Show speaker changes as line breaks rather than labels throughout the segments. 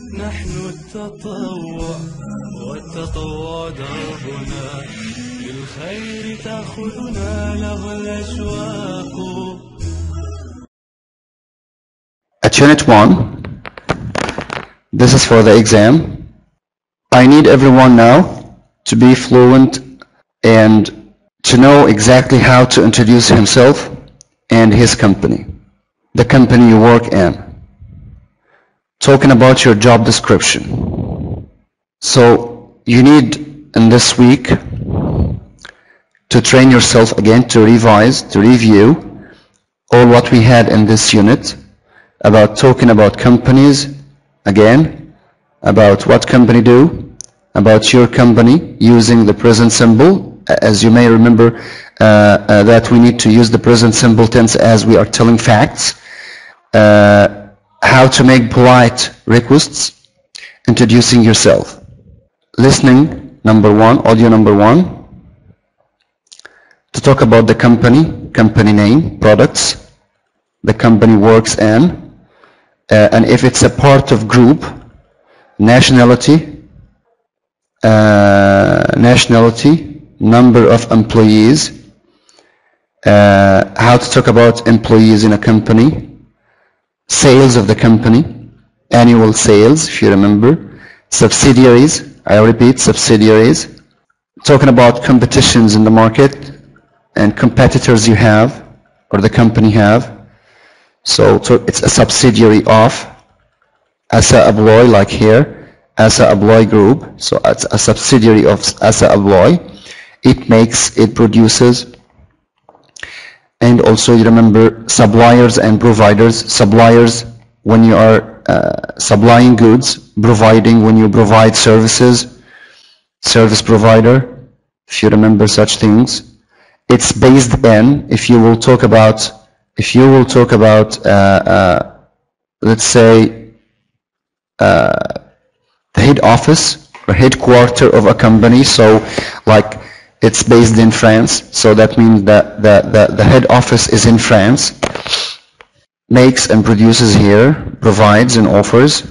نحن التطوع والتطوع دربنا للخير تأخذنا له الأشواق.
At Unit 1, this is for the exam. I need everyone now to be fluent and to know exactly how to introduce himself and his company, the company you work in. Talking about your job description. So you need in this week to train yourself again, to revise, to review all what we had in this unit about talking about companies again, about what company do, about your company using the present symbol. As you may remember that we need to use the present simple tense as we are telling facts. How to make polite requests, introducing yourself. Listening, number 1, audio number 1. To talk about the company name, products, the company works in, and if it's a part of group, nationality, number of employees, how to talk about employees in a company, sales of the company, annual sales, if you remember, subsidiaries, I repeat, subsidiaries, talking about competitions in the market and competitors you have or the company have. So it's a subsidiary of Asa Abloy, like here, Asa Abloy Group. So it's a subsidiary of Asa Abloy. It produces. And also you remember suppliers and providers. Suppliers when you are supplying goods, providing when you provide services, service provider, if you remember such things. It's based in, if you will talk about let's say the head office or headquarter of a company, so like it's based in France, so that means that the head office is in France, makes and produces here, provides and offers.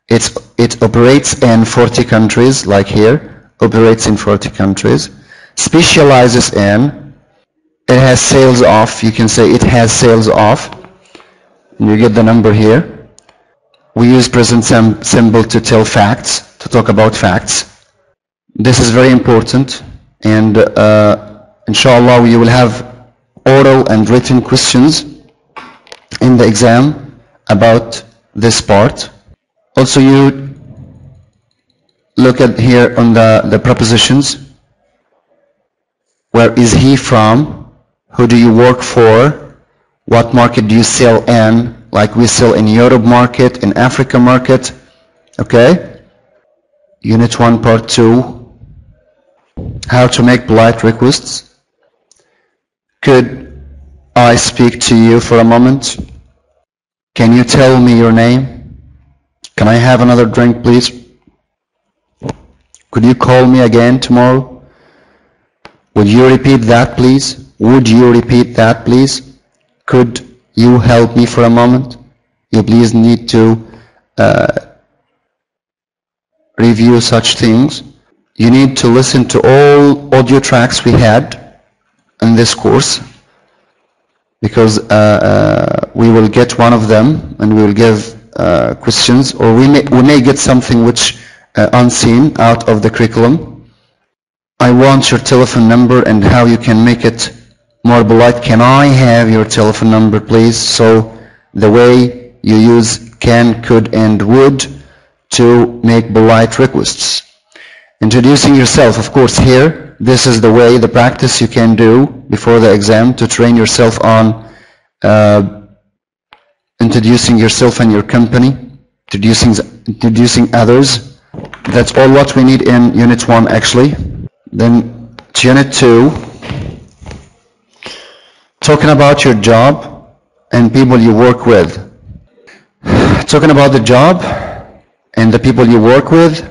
It operates in 40 countries, like here, operates in 40 countries, specializes in, it has sales of, you can say it has sales of, and you get the number here. We use present symbol to tell facts, to talk about facts. This is very important. And inshallah you will have oral and written questions in the exam about this part. Also you look at here on the prepositions. Where is he from? Who do you work for? What market do you sell in? Like we sell in Europe market, in Africa market. Okay? Unit 1, part 2. How to make polite requests. Could I speak to you for a moment? Can you tell me your name? Can I have another drink, please? Could you call me again tomorrow? Would you repeat that, please? Would you repeat that, please? Could you help me for a moment? You please need to review such things. You need to listen to all audio tracks we had in this course, because we will get one of them and we will give questions, or we may get something which unseen out of the curriculum. I want your telephone number and how you can make it more polite. Can I have your telephone number, please? So the way you use can, could, and would to make polite requests. Introducing yourself, of course, here, this is the way, the practice you can do before the exam to train yourself on introducing yourself and your company, introducing others. That's all what we need in Unit 1, actually. Then to Unit 2, talking about your job and people you work with. Talking about the job and the people you work with.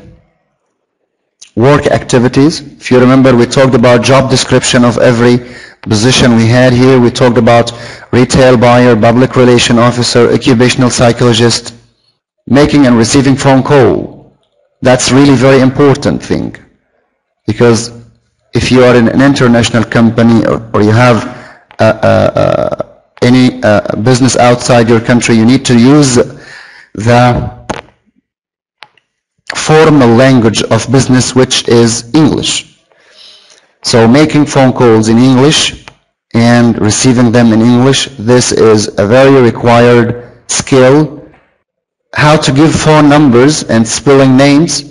Work activities. If you remember, we talked about job description of every position we had here. We talked about retail buyer, public relation officer, occupational psychologist, Making and receiving phone call. That's really very important thing, because if you are in an international company or you have any business outside your country, you need to use the formal language of business, which is English. So making phone calls in English and receiving them in English, this is a very required skill. How to give phone numbers and spelling names.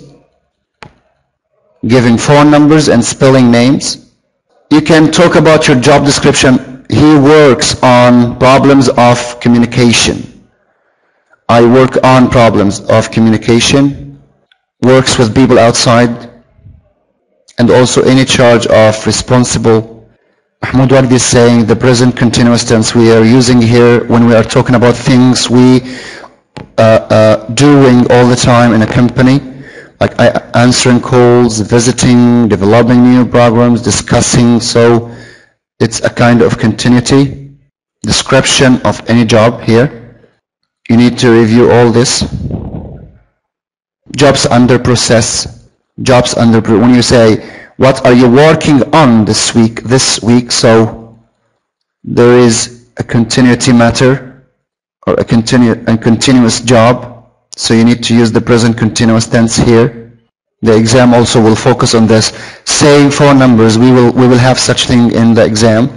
Giving phone numbers and spelling names. You can talk about your job description. He works on problems of communication. I work on problems of communication. Works with people outside. And also any charge of responsible. Mahmoud Wagdi is saying the present continuous tense we are using here when we are talking about things we doing all the time in a company, like answering calls, visiting, developing new programs, discussing. So it's a kind of continuity. Description of any job here. You need to review all this. Jobs under process. Jobs under, when you say, what are you working on this week? So there is a continuity matter, or a continuous job. So you need to use the present continuous tense here. The exam also will focus on this. Saying phone numbers, we will have such thing in the exam.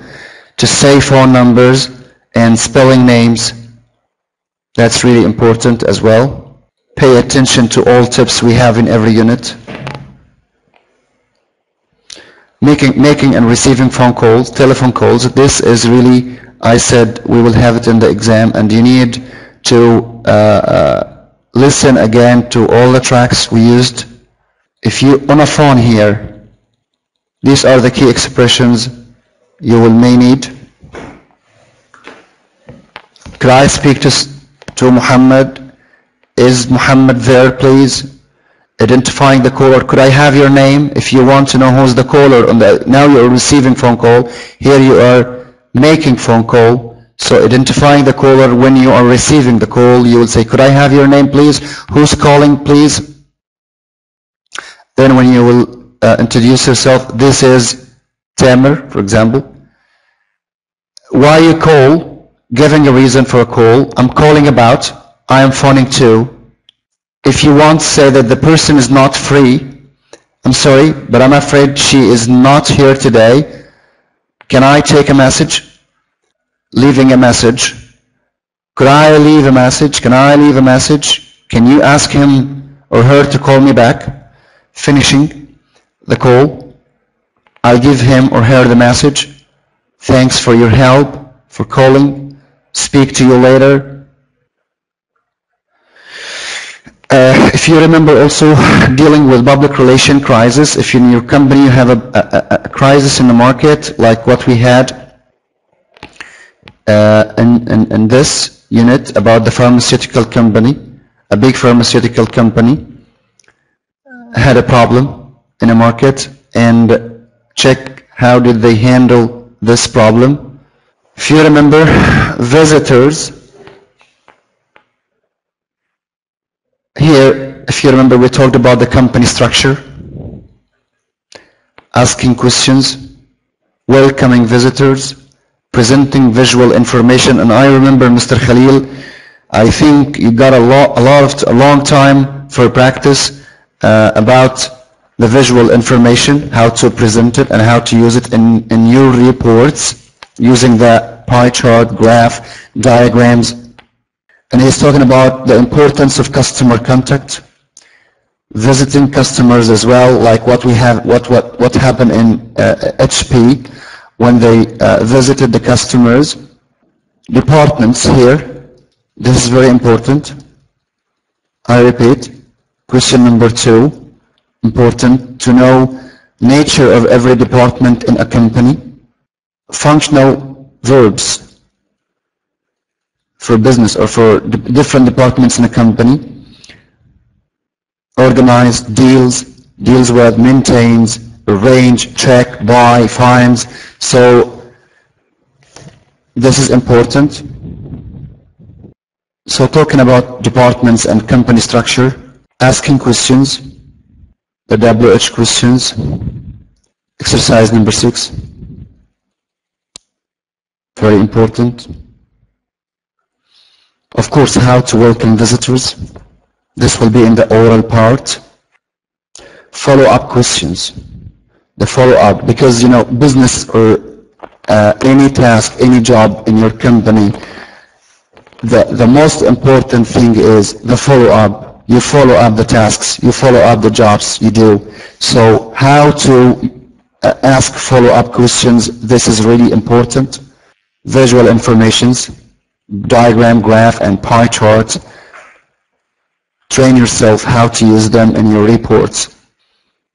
To say phone numbers and spelling names, that's really important as well. Pay attention to all tips we have in every unit. Making and receiving phone calls, telephone calls, this is really, I said we will have it in the exam, and you need to listen again to all the tracks we used. If you on a phone here, these are the key expressions you may need. Could I speak to Muhammad? Is Muhammad there, please? Identifying the caller. Could I have your name? If you want to know who's the caller on the, now you're receiving phone call. Here you are making phone call. So identifying the caller when you are receiving the call, you will say, could I have your name, please? Who's calling, please? Then when you will introduce yourself, this is Tamer, for example. Why you call? Giving a reason for a call. I'm calling about. I am phoning to. If you want to say that the person is not free, I'm sorry, but I'm afraid she is not here today. Can I take a message? Leaving a message. Could I leave a message? Can I leave a message? Can you ask him or her to call me back? Finishing the call. I'll give him or her the message. Thanks for your help, for calling. Speak to you later. If you remember also dealing with public relation crisis, if in your company you have a crisis in the market like what we had in this unit about the pharmaceutical company, a big pharmaceutical company had a problem in a market, and check how did they handle this problem. If you remember, visitors. Here, if you remember, we talked about the company structure, asking questions, welcoming visitors, presenting visual information. And I remember, Mr. Khalil, I think you got a long time for practice about the visual information, how to present it and how to use it in your reports using the pie chart, graph, diagrams. And he's talking about the importance of customer contact, visiting customers as well, like what we have, what happened in HP when they visited the customers. Departments here, this is very important. I repeat, question number 2, important to know nature of every department in a company. Functional verbs for business or for different departments in a company. Organize, deals with, maintains, arrange, check, buy, finds. So this is important. So talking about departments and company structure, asking questions, the WH questions, exercise number 6, very important. Of course, how to welcome visitors. This will be in the oral part. Follow-up questions. The follow-up, because business or any task, any job in your company, the most important thing is the follow-up. You follow up the tasks, you follow up the jobs you do. So how to ask follow-up questions, this is really important. Visual informations, diagram, graph, and pie chart. Train yourself how to use them in your reports.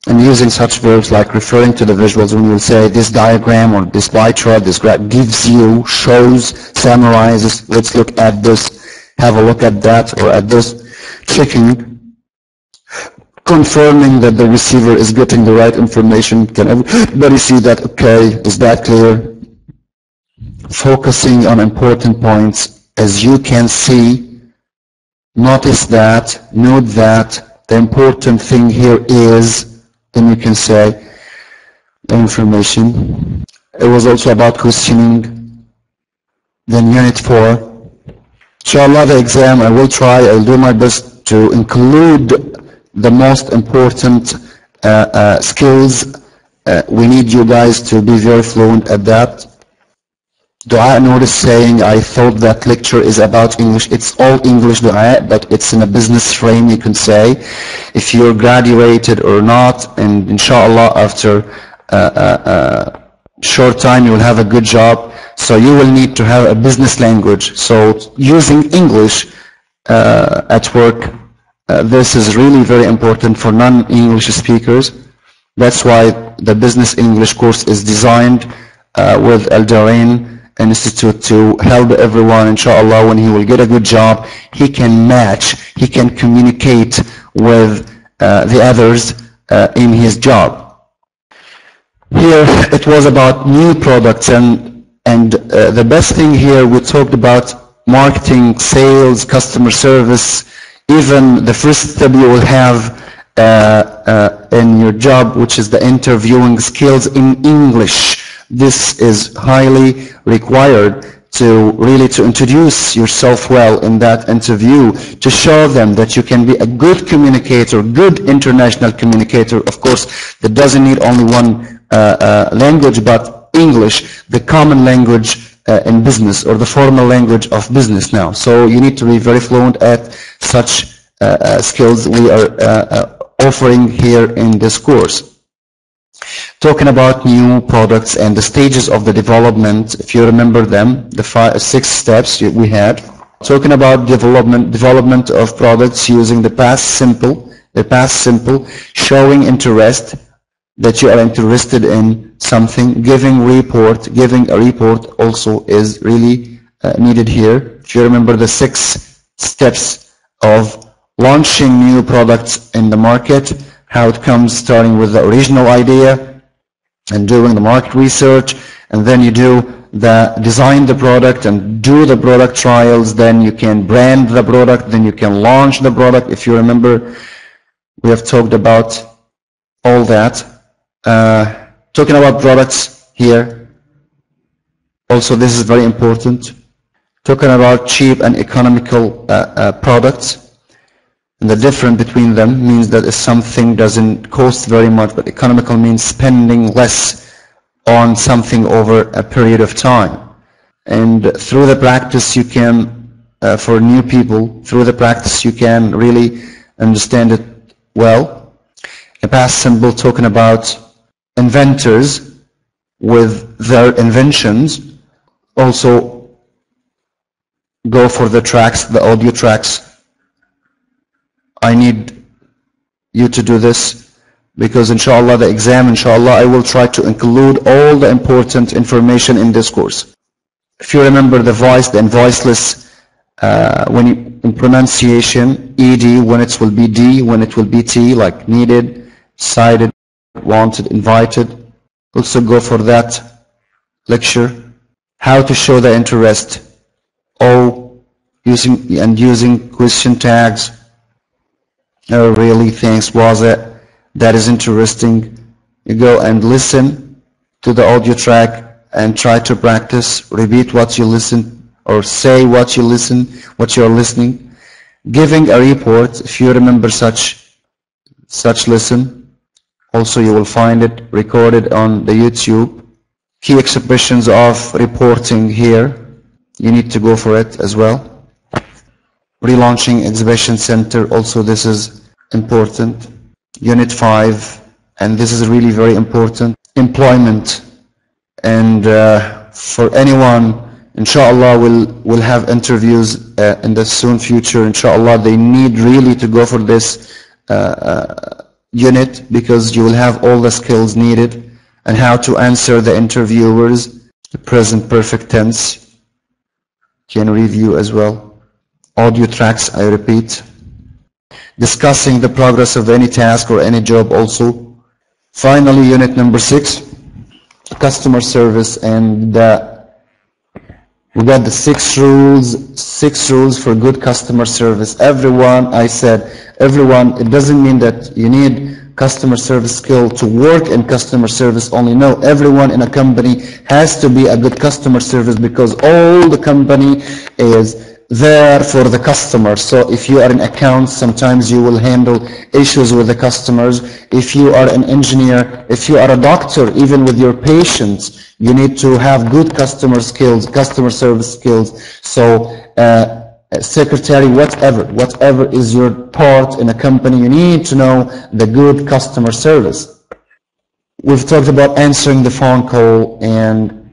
And using such verbs like referring to the visuals, when you say this diagram or this pie chart, this graph gives you, shows, summarizes, let's look at this, have a look at that or at this, checking, confirming that the receiver is getting the right information. Can everybody see that? Okay, is that clear? Focusing on important points. As you can see, notice that, note that, the important thing here is, then you can say the information. It was also about questioning. Then unit 4. Inshallah, the exam, I will try, I'll do my best to include the most important skills. We need you guys to be very fluent at that. Dua, notice saying, I thought that lecture is about English. It's all English dua, but it's in a business frame, you can say. If you're graduated or not, and inshallah after short time you will have a good job. So you will need to have a business language. So using English at work, this is really very important for non-English speakers. That's why the business English course is designed with Aldarayn Institute to help everyone, inshallah, when he will get a good job, he can match, he can communicate with the others in his job. Here it was about new products, and the best thing here, we talked about marketing, sales, customer service, even the first step you will have in your job, which is the interviewing skills in English. This is highly required to really to introduce yourself well in that interview, to show them that you can be a good communicator, good international communicator. Of course, that doesn't need only one language, but English, the common language in business, or the formal language of business now. So you need to be very fluent at such skills we are offering here in this course. Talking about new products and the stages of the development, if you remember them, the 6 steps we had. Talking about development of products using the past simple, showing interest, that you are interested in something, giving a report also is really needed here. If you remember the 6 steps of launching new products in the market, how it comes, starting with the original idea and doing the market research, and then you design the product and do the product trials, then you can brand the product, then you can launch the product. If you remember, we have talked about all that. Talking about products here, also this is very important. Talking about cheap and economical products. And the difference between them means that if something doesn't cost very much, but economical means spending less on something over a period of time. And through the practice you can, for new people, through the practice you can really understand it well. A past symbol talking about inventors with their inventions. Also go for the tracks, the audio tracks. I need you to do this because inshallah the exam, inshallah, I will try to include all the important information in this course. If you remember the voice, the voiceless, in pronunciation, ED, when it will be D, when it will be T, like needed, decided, wanted, invited. Also go for that lecture. How to show the interest. O, using question tags. Oh, really? Thanks. Was it? That is interesting. You go and listen to the audio track and try to practice. Repeat what you listen, or say what you listen, what you're listening. Giving a report, if you remember such listen, also you will find it recorded on the YouTube. Key expressions of reporting here, you need to go for it as well. Relaunching exhibition center, also this is important. Unit 5, and this is really very important. Employment, and for anyone, inshallah, will have interviews in the soon future. Inshallah, they need really to go for this unit, because you will have all the skills needed, and how to answer the interviewers. The present perfect tense can review as well. Audio tracks, I repeat. Discussing the progress of any task or any job also. Finally, unit number 6, customer service, and we got the 6 rules for good customer service. Everyone, I said, everyone, it doesn't mean that you need customer service skill to work in customer service only. No, everyone in a company has to be a good customer service, because all the company is there for the customer. So if you are in accounts, sometimes you will handle issues with the customers. If you are an engineer, if you are a doctor, even with your patients, you need to have good customer skills, customer service skills. So secretary, whatever is your part in a company, you need to know the good customer service. We've talked about answering the phone call and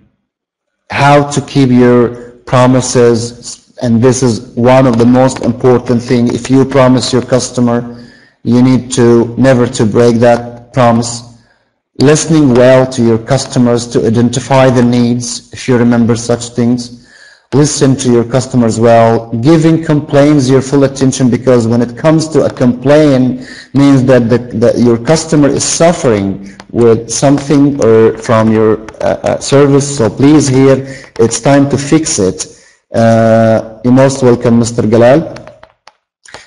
how to keep your promises. And this is one of the most important things. If you promise your customer, you need to never to break that promise. Listening well to your customers to identify the needs, if you remember such things. Listen to your customers well. Giving complaints your full attention, because when it comes to a complaint, means that your customer is suffering with something or from your service. So please, here, it's time to fix it. You're most welcome, Mr. Galal.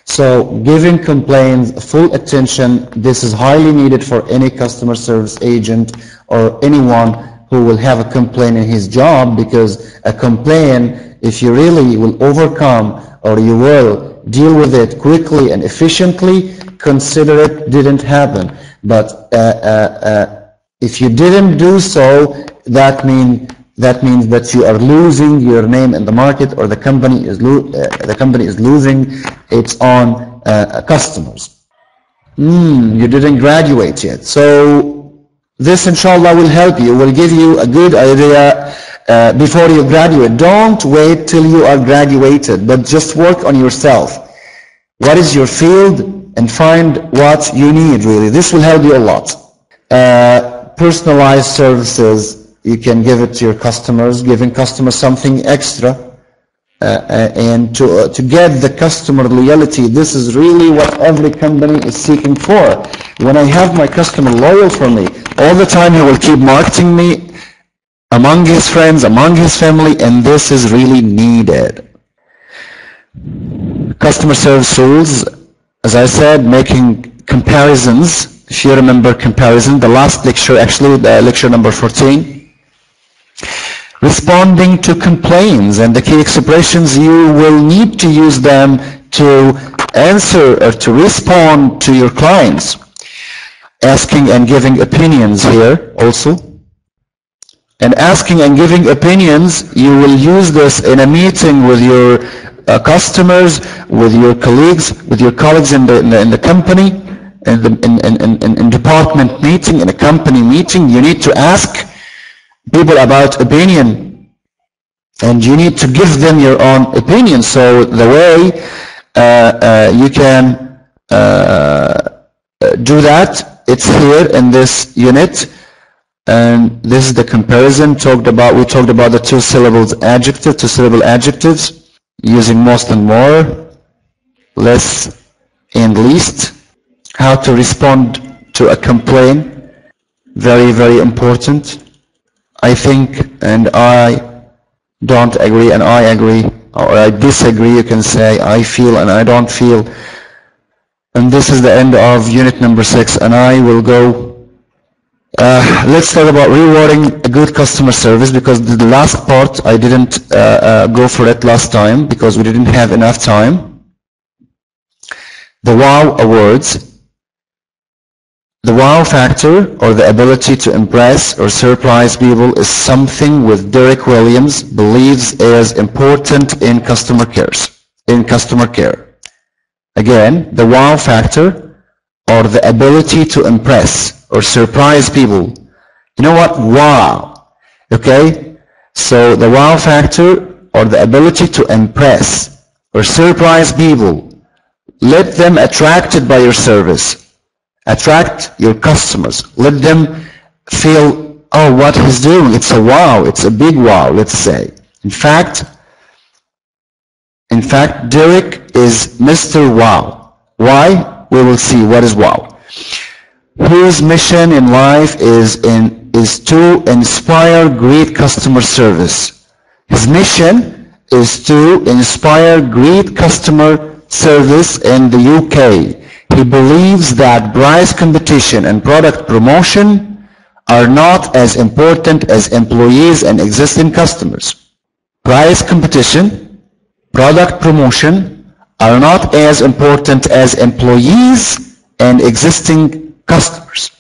So giving complaints full attention, this is highly needed for any customer service agent or anyone who will have a complaint in his job, because a complaint, if you really will overcome or you will deal with it quickly and efficiently, consider it didn't happen. But if you didn't do so, that means that you are losing your name in the market, or the company is losing its own customers. You didn't graduate yet. So this, inshallah, will help you, will give you a good idea before you graduate. Don't wait till you are graduated, but just work on yourself. What is your field, and find what you need, really. This will help you a lot. Personalized services. You can give it to your customers, giving customers something extra, and to get the customer loyalty. This is really what every company is seeking for. When I have my customer loyal for me, all the time he will keep marketing me among his friends, among his family, and this is really needed. Customer service rules, as I said, making comparisons. If you remember comparison, the last lecture, actually, the lecture number 14. Responding to complaints, and the key expressions, you will need to use them to answer or to respond to your clients. Asking and giving opinions here also. And asking and giving opinions, you will use this in a meeting with your customers, with your colleagues in the company, in department meeting, in a company meeting. You need to ask people about opinion, and you need to give them your own opinion. So the way you can do that, it's here in this unit, and this is the comparison. We talked about the two-syllable adjectives, using most and more, less and least. How to respond to a complaint, very, very important. I think, and I don't agree, and I agree, or I disagree, you can say I feel and I don't feel. And this is the end of unit number 6, and I will go. Let's talk about rewarding a good customer service, because the last part I didn't go for it last time because we didn't have enough time. The wow awards. The wow factor, or the ability to impress or surprise people, is something with Derek Williams believes is important in customer care. Again, the wow factor, or the ability to impress or surprise people. You know what? Wow. Okay? So the wow factor, or the ability to impress or surprise people. Let them attracted by your service. Attract your customers. Let them feel, oh, what he's doing, it's a wow, it's a big wow, let's say. In fact, Derek is Mr. Wow. Why? We will see what is wow. Whose mission in life is to inspire great customer service. His mission is to inspire great customer service in the UK. He believes that price competition and product promotion are not as important as employees and existing customers. Price competition, product promotion are not as important as employees and existing customers.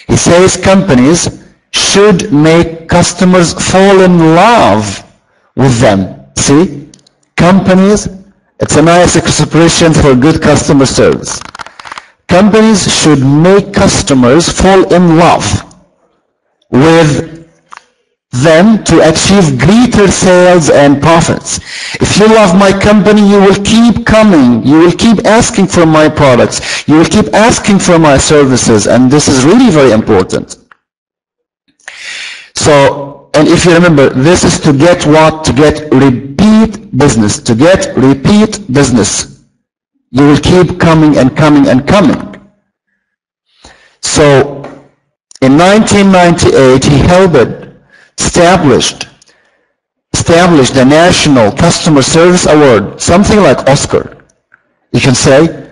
He says companies should make customers fall in love with them. See? Companies, it's a nice expression for good customer service. Companies should make customers fall in love with them to achieve greater sales and profits. If you love my company, you will keep coming. You will keep asking for my products. You will keep asking for my services, and this is really very important. So, and if you remember, this is to get what? To get repeat business. To get repeat business. You will keep coming and coming and coming. So, in 1998, he established the National Customer Service Award, something like Oscar. You can say,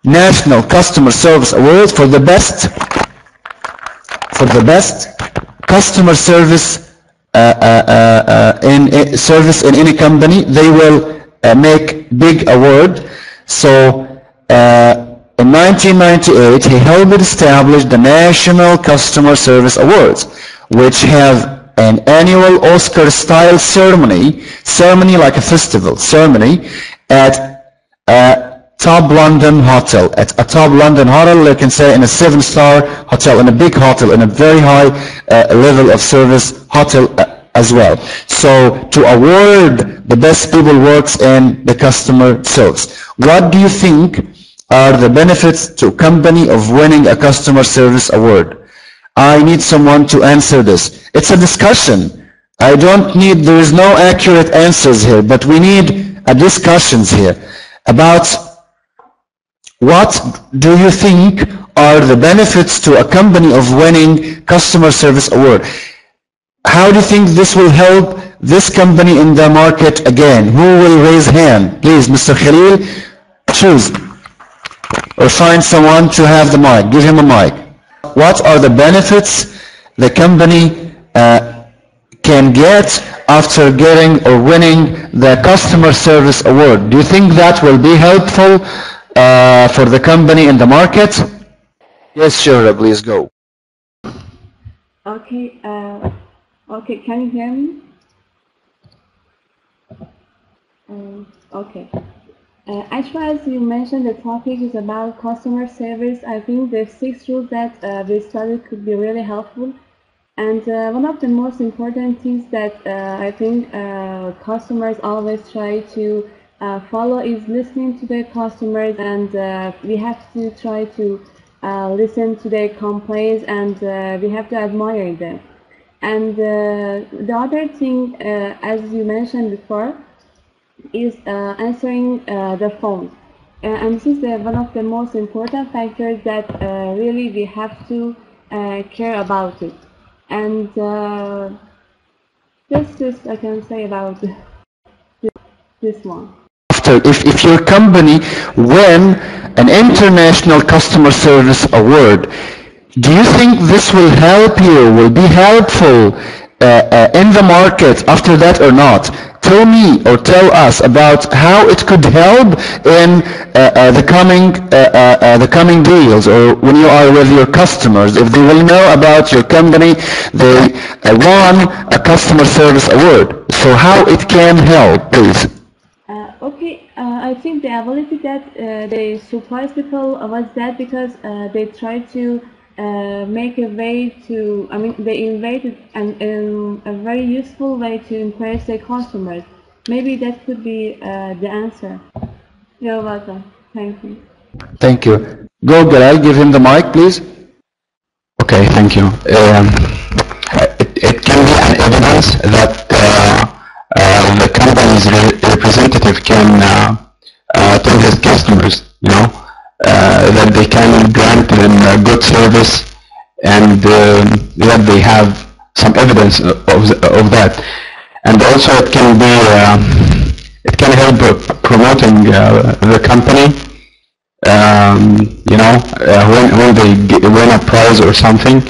National Customer Service Award for the best customer service in any company. They will make big award. So in 1998, he helped establish the National Customer Service Awards, which have an annual Oscar-style ceremony like a festival ceremony at a top London hotel. At a top London hotel, you can say in a 7-star hotel, in a big hotel, in a very high level of service hotel as well. So to award the best people works in the customer service. What do you think are the benefits to a company of winning a customer service award? I need someone to answer this. It's a discussion. There is no accurate answers here, but we need a discussions here about what do you think are the benefits to a company of winning customer service award? How do you think this will help this company in the market again? Who will raise hand? Please, Mr. Khalil, choose. Or find someone to have the mic. Give him a mic. What are the benefits the company can get after getting or winning the customer service award? Do you think that will be helpful for the company in the market? Yes, sure, please go.
Okay, can you hear me? Okay. Actually, as you mentioned, the topic is about customer service. I think the 6 rules that we studied could be really helpful. And one of the most important things that I think customers always try to follow is listening to their customers, and we have to try to listen to their complaints, and we have to admire them. And the other thing, as you mentioned before, is answering the phone. And this is one of the most important factors that really we have to care about it. And that's just I can say about it. this one.
If your company win an international customer service award, do you think this will help you, will be helpful in the market after that or not? Tell me or tell us about how it could help in the coming deals, or when you are with your customers, if they will know about your company, they won a customer service award. So how it can help, please?
Okay, I think the ability that they surprise people was that because they try to make a way to, they invented a very useful way to impress their customers. Maybe that could be the answer. You're welcome. Thank you.
Thank you. Go, Galal, give him the mic, please.
Okay, thank you. It can be an evidence that the company's representative can tell his customers, that they can grant them a good service, and that they have some evidence of that. And also it can be, it can help promoting the company, when they win a prize or something,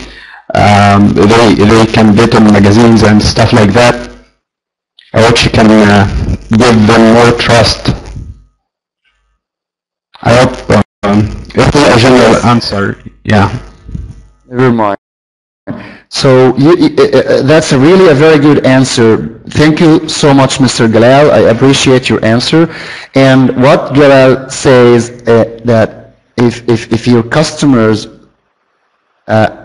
they can get in magazines and stuff like that, which can give them more trust. I hope it is a general answer. Yeah.
Never mind. So that's really a very good answer. Thank you so much, Mr. Galal. I appreciate your answer. And what Galal says that if your customers,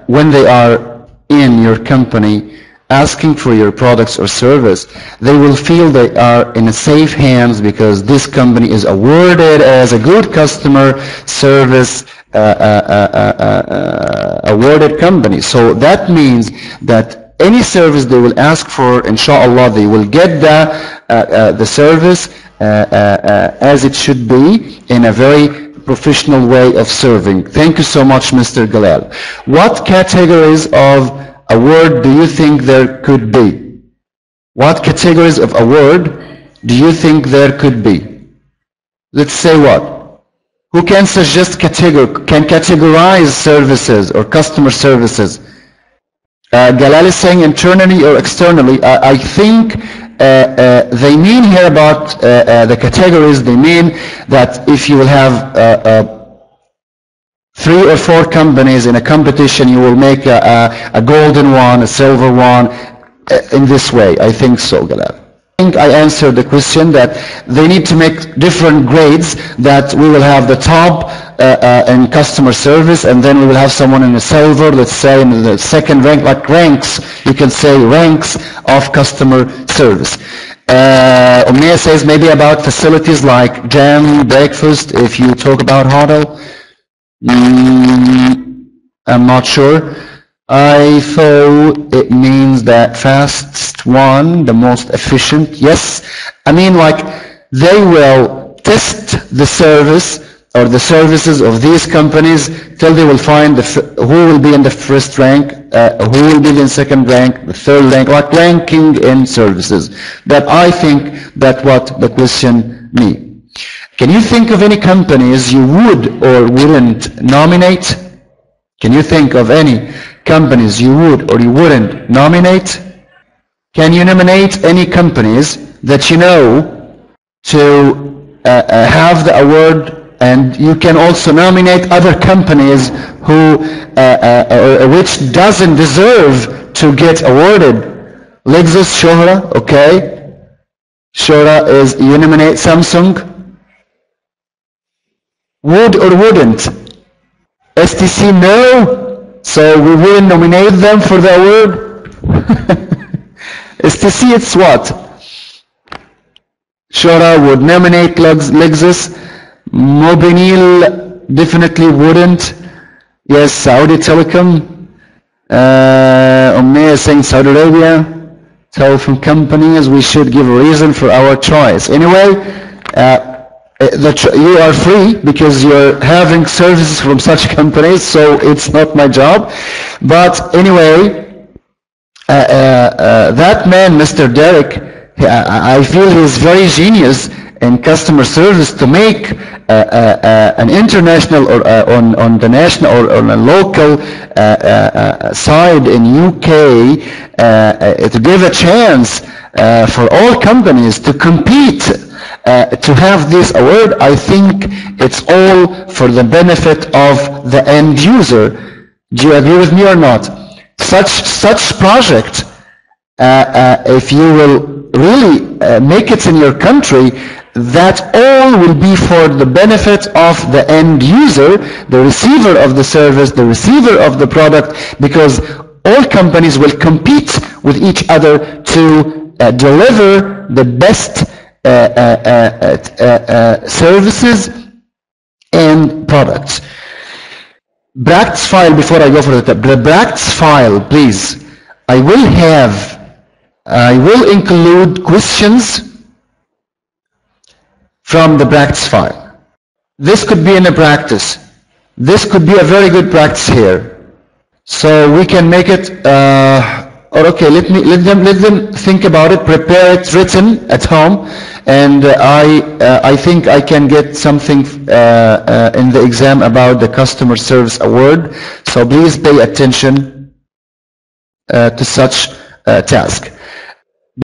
when they are in your company, asking for your products or service, they will feel they are in safe hands because this company is awarded as a good customer service awarded company. So that means that any service they will ask for, inshallah, they will get the service as it should be in a very professional way of serving. Thank you so much, Mr. Galal. What categories of award do you think there could be? What categories of award do you think there could be? Let's say what? Who can suggest can categorize services or customer services? Galal is saying internally or externally. I think they mean here about the categories, they mean that if you will have 3 or 4 companies in a competition, you will make a golden one, a silver one, in this way. I think so, Galal. I think I answered the question that they need to make different grades, that we will have the top in customer service, and then we will have someone in the silver, let's say in the second rank, like ranks, you can say ranks of customer service. Omnia says maybe about facilities like jam, breakfast, if you talk about hotel. I'm not sure. I thought it means that fastest one, the most efficient. Yes, I mean like they will test the service or the services of these companies till they will find who will be in the first rank, who will be in second rank, the third rank, like ranking in services. But I think that's what the question means. Can you think of any companies you would or wouldn't nominate? Can you think of any companies you would or you wouldn't nominate? Can you nominate any companies that you know to have the award, and you can also nominate other companies who which doesn't deserve to get awarded? Lexus, Shohra, okay. Shohra is, you nominate Samsung. Would or wouldn't? STC, no. So we wouldn't nominate them for the award. STC, it's what? Shora would nominate Lexus. Mobinil definitely wouldn't. Yes, Saudi Telecom. Ummeh saying Saudi Arabia. Telephone companies, we should give a reason for our choice. Anyway, you are free because you're having services from such companies, so it's not my job. But anyway, that man, Mr. Derek, I feel he's very genius in customer service to make an international or on the national or on a local side in UK to give a chance for all companies to compete to have this award. I think it's all for the benefit of the end user. Do you agree with me or not? Such project, if you will really make it in your country, that all will be for the benefit of the end user, the receiver of the service, the receiver of the product, because all companies will compete with each other to deliver the best services and products. Practice file, before I go for the practice file, please. I will include questions from the practice file. This could be in a practice. This could be a very good practice here. So we can make it, or okay, let them think about it, prepare it written at home, and I think I can get something in the exam about the customer service award. So please pay attention to such task.